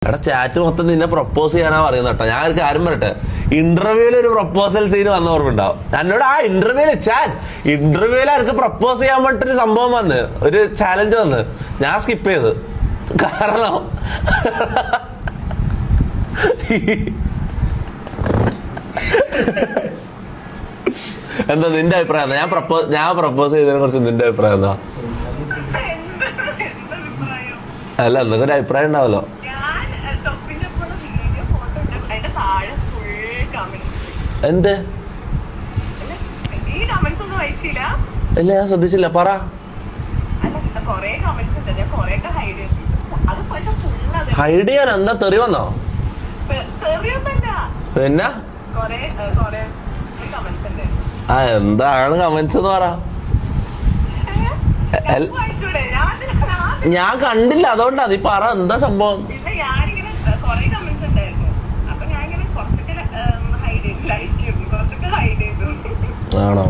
എടാ ചാറ്റ് മൊത്തം നിന്നെ പ്രപ്പോസ് ചെയ്യാനാ പറയുന്നത് കേട്ടോ. ഞാൻ ഒരു കാര്യം പറയട്ടെ, ഇന്റർവ്യൂവിൽ ഒരു പ്രപ്പോസൽ സീൻ വന്ന ഓർമ്മയുണ്ടാവും എന്നോട്. ആ ഇന്റർവ്യൂവിൽ ആർക്ക് പ്രപ്പോസ് ചെയ്യാൻ വേണ്ടിട്ടൊരു സംഭവം വന്ന്, ഒരു ചാലഞ്ച് വന്ന്, ഞാൻ സ്കിപ്പ് ചെയ്ത്. കാരണം എന്താ നിന്റെ അഭിപ്രായം എന്താ? ഞാൻ പ്രപ്പോസ് ചെയ്തതിനെ കുറിച്ച് നിന്റെ അഭിപ്രായം എന്താ? അല്ല, എന്തൊക്കെ ഒരു അഭിപ്രായം ഉണ്ടാവല്ലോ. എന്ത്? ഇല്ല, ഞാൻ ശ്രദ്ധിച്ചില്ല, പറ. ഹൈഡ് ചെയ്യാൻ എന്താ, തെറി വന്നോ? പിന്നെ ആ എന്താണ് കമന്റ്സ് എന്ന് പറ. ഞാൻ കണ്ടില്ല, അതുകൊണ്ടാ. നീ പറ, എന്താ സംഭവം? ആണോ?